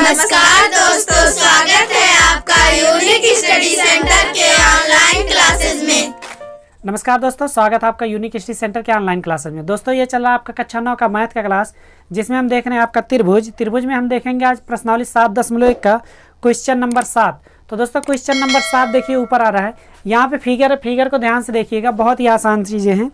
नमस्कार दोस्तों, स्वागत है आपका यूनिक स्टडी सेंटर के ऑनलाइन क्लासेस में। नमस्कार दोस्तों, स्वागत है आपका यूनिक स्टडी सेंटर के ऑनलाइन क्लासेस में। दोस्तों ये चल रहा है आपका कक्षा 9 का मैथ का क्लास, जिसमें हम देख रहे हैं आपका त्रिभुज में हम देखेंगे आज प्रश्नावली 7.1 का क्वेश्चन नंबर 7। तो दोस्तों क्वेश्चन नंबर 7 देखिए ऊपर आ रहा है, यहाँ पे फिगर है, फिगर को ध्यान से देखिएगा, बहुत ही आसान चीज़ें हैं।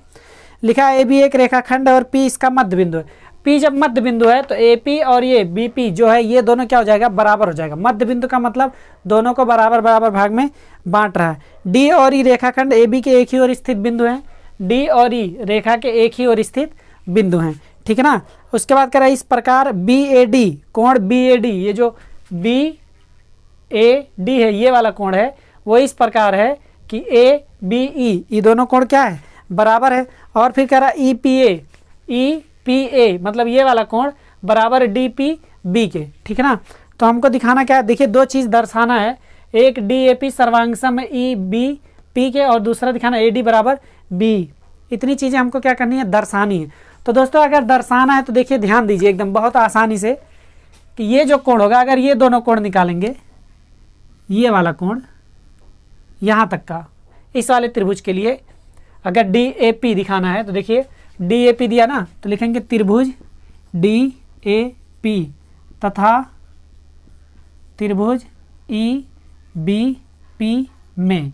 लिखा है AB एक रेखाखंड और P इसका मध्य बिंदु है। P जब मध्य बिंदु है तो AP और ये BP जो है ये दोनों क्या हो जाएगा, बराबर हो जाएगा। मध्य बिंदु का मतलब दोनों को बराबर बराबर भाग में बांट रहा है। D और E रेखाखंड AB के एक ही ओर स्थित बिंदु हैं। D और E रेखा के एक ही ओर स्थित बिंदु हैं, ठीक है ना। उसके बाद कह रहा है इस प्रकार BAD कोण BAD, ये जो BAD है ये वाला कोण है वो इस प्रकार है कि ABE ये दोनों कोण क्या है, बराबर है। और फिर कह रहा है EPA मतलब ये वाला कोण बराबर DPB के, ठीक है ना। तो हमको दिखाना क्या है, देखिए दो चीज़ दर्शाना है, एक DAP सर्वांगसम है EBP के और दूसरा दिखाना AD बराबर B। इतनी चीज़ें हमको क्या करनी है, दर्शानी है। तो दोस्तों अगर दर्शाना है तो देखिए ध्यान दीजिए एकदम बहुत आसानी से कि ये जो कोण होगा, अगर ये दोनों कोण निकालेंगे, ये वाला कोण यहाँ तक का इस वाले त्रिभुज के लिए अगर DAP दिखाना है तो देखिए DAP दिया ना, तो लिखेंगे त्रिभुज DAP तथा त्रिभुज EBP में।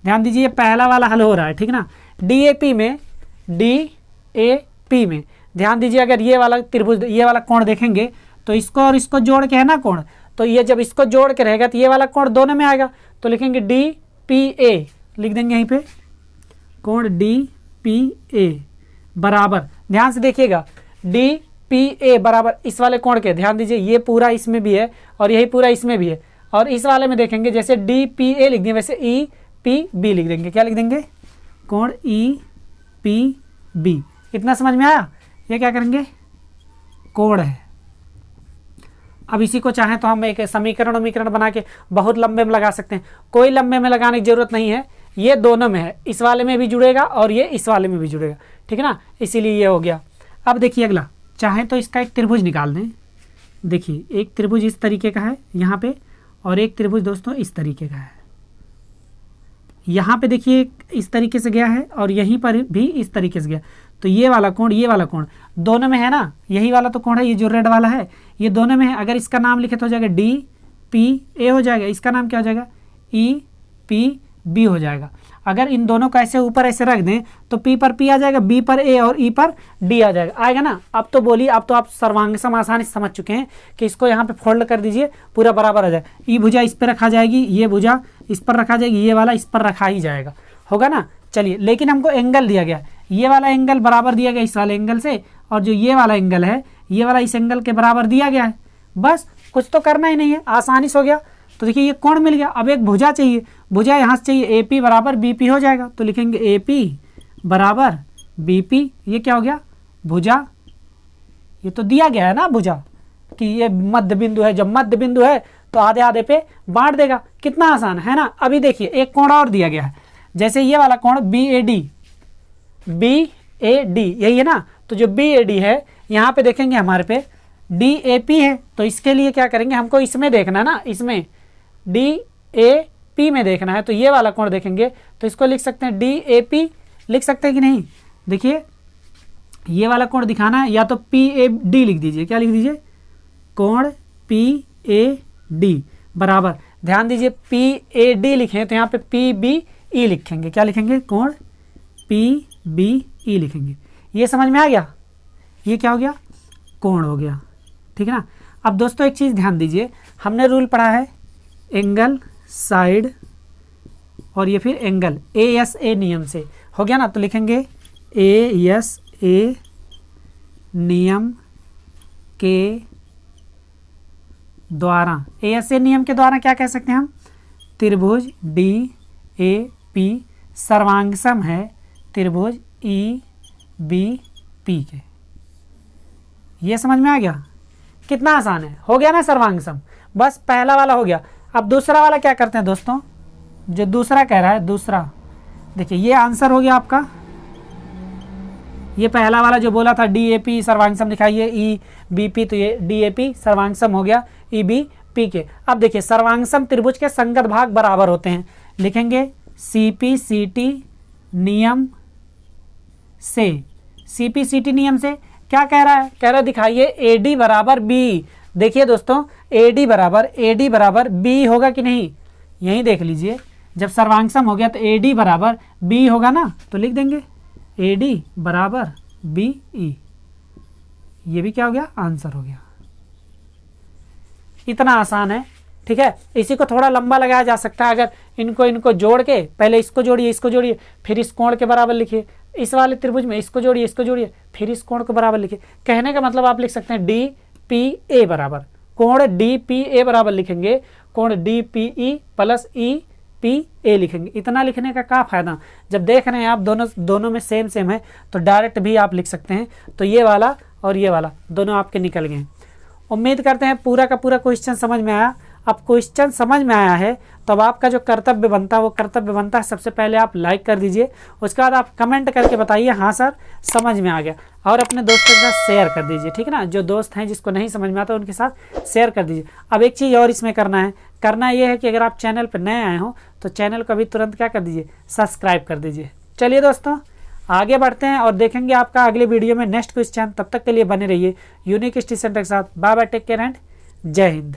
ध्यान दीजिए पहला वाला हल हो रहा है, ठीक ना। DAP में DAP में ध्यान दीजिए, अगर ये वाला त्रिभुज ये वाला कोण देखेंगे तो इसको और इसको जोड़ के है ना कोण, तो ये जब इसको जोड़ के रहेगा तो ये वाला कोण दोनों में आएगा, तो लिखेंगे DPA लिख देंगे यहीं पे, कोण DPA बराबर, ध्यान से देखिएगा DPA बराबर इस वाले कोण के, ध्यान दीजिए ये पूरा इसमें भी है और यही पूरा इसमें भी है, और इस वाले में देखेंगे जैसे DPA लिख दिए वैसे EPB लिख देंगे। क्या लिख देंगे, कोण EPB। इतना समझ में आया, ये क्या करेंगे, कोण है। अब इसी को चाहें तो हम एक समीकरण बना के बहुत लंबे में लगा सकते हैं, कोई लंबे में लगाने की जरूरत नहीं है, ये दोनों में है, इस वाले में भी जुड़ेगा और ये इस वाले में भी जुड़ेगा, ठीक है ना, इसीलिए ये हो गया। अब देखिए अगला, चाहे तो इसका एक त्रिभुज निकाल दें। देखिए एक त्रिभुज इस तरीके का है यहाँ पे, और एक त्रिभुज दोस्तों इस तरीके का है। यहाँ पे देखिए इस तरीके से गया है और यहीं पर भी इस तरीके से गया, तो ये वाला कोण दोनों में है ना, यही वाला तो कोण है, ये जो रेड वाला है ये दोनों में है। अगर इसका नाम लिखे तो हो जाएगा DPA हो जाएगा, इसका नाम क्या हो जाएगा EPB हो जाएगा। अगर इन दोनों को ऐसे ऊपर ऐसे रख दें तो P पर P आ जाएगा, B पर A और E पर D आ जाएगा, आएगा ना। अब तो बोलिए, अब तो आप सर्वांगसम आसानी से समझ चुके हैं कि इसको यहाँ पे फोल्ड कर दीजिए, पूरा बराबर आ जाएगा। ई भुजा इस पर रखा जाएगी, ये भुजा इस पर रखा जाएगी, ये वाला इस पर रखा ही जाएगा, होगा ना। चलिए लेकिन हमको एंगल दिया गया, ये वाला एंगल बराबर दिया गया इस वाले एंगल से, और जो ये वाला एंगल है ये वाला इस एंगल के बराबर दिया गया है। बस कुछ तो करना ही नहीं है, आसानी से हो गया। तो देखिए ये कोण मिल गया, अब एक भुजा चाहिए, भुजा यहाँ से चाहिए, AP बराबर BP हो जाएगा, तो लिखेंगे AP बराबर BP। ये क्या हो गया, भुजा, ये तो दिया गया है ना भुजा कि ये मध्य बिंदु है, जब मध्य बिंदु है तो आधे आधे पे बांट देगा, कितना आसान है ना। अभी देखिए एक कोण और दिया गया है, जैसे ये वाला कोण BAD यही है ना, तो जो BAD है यहाँ पे देखेंगे हमारे पे DAP है, तो इसके लिए क्या करेंगे, हमको इसमें देखना है ना, इसमें DAP में देखना है, तो ये वाला कोण देखेंगे तो इसको लिख सकते हैं DAP लिख सकते हैं कि नहीं। देखिए ये वाला कोण दिखाना है, या तो PAD लिख दीजिए, क्या लिख दीजिए, कोण PAD बराबर, ध्यान दीजिए PAD लिखें तो यहाँ पे PBE लिखेंगे, क्या लिखेंगे, कोण PBE लिखेंगे। ये समझ में आ गया, ये क्या हो गया, कोण हो गया, ठीक है ना। अब दोस्तों एक चीज़ ध्यान दीजिए, हमने रूल पढ़ा है एंगल साइड और ये फिर एंगल ASA नियम से, हो गया ना। तो लिखेंगे ASA नियम के द्वारा, ASA नियम के द्वारा क्या कह सकते हैं हम, त्रिभुज DAP सर्वांगसम है त्रिभुज EBP के। ये समझ में आ गया, कितना आसान है, हो गया ना सर्वांगसम। बस पहला वाला हो गया। अब दूसरा वाला क्या करते हैं दोस्तों, जो दूसरा कह रहा है, दूसरा देखिए ये आंसर हो गया आपका, ये पहला वाला जो बोला था DAP सर्वांग सम दिखाइए EBP, तो ये DAP सर्वांग सम हो गया EBP के। अब देखिए सर्वांग सम त्रिभुज के संगत भाग बराबर होते हैं, लिखेंगे CPCT नियम से। CPCT नियम से क्या कह रहा है, कह रहा है दिखाइए AD बराबर B। देखिए दोस्तों AD बराबर B होगा कि नहीं, यही देख लीजिए। जब सर्वांग सम हो गया तो AD बराबर B होगा ना, तो लिख देंगे AD बराबर BE। ये भी क्या हो गया, आंसर हो गया। इतना आसान है, ठीक है। इसी को थोड़ा लंबा लगाया जा सकता है, अगर इनको जोड़ के पहले इसको जोड़िए फिर इस कोण के बराबर लिखिए, इस वाले त्रिभुज में इसको जोड़िए फिर इस कोण के बराबर लिखिए। कहने का मतलब आप लिख सकते हैं DPA बराबर, कोण DPA बराबर लिखेंगे कोण DPE प्लस EPA लिखेंगे। इतना लिखने का क्या फ़ायदा, जब देख रहे हैं आप दोनों में सेम है तो डायरेक्ट भी आप लिख सकते हैं। तो ये वाला और ये वाला दोनों आपके निकल गए। उम्मीद करते हैं पूरा का पूरा क्वेश्चन समझ में आया। अब क्वेश्चन समझ में आया है तो अब आपका जो कर्तव्य बनता है वो कर्तव्य बनता है, सबसे पहले आप लाइक कर दीजिए, उसके बाद आप कमेंट करके बताइए हाँ सर समझ में आ गया, और अपने दोस्तों के साथ शेयर कर दीजिए, ठीक है ना। जो दोस्त हैं जिसको नहीं समझ में आता उनके साथ शेयर कर दीजिए। अब एक चीज़ और इसमें करना ये है कि अगर आप चैनल पर नए आए हों तो चैनल को अभी तुरंत क्या कर दीजिए, सब्सक्राइब कर दीजिए। चलिए दोस्तों आगे बढ़ते हैं और देखेंगे आपका अगले वीडियो में नेक्स्ट क्वेश्चन। तब तक के लिए बने रहिए यूनिक हिस्ट्री सेंटर के साथ। Bye bye, take care and जय हिंद।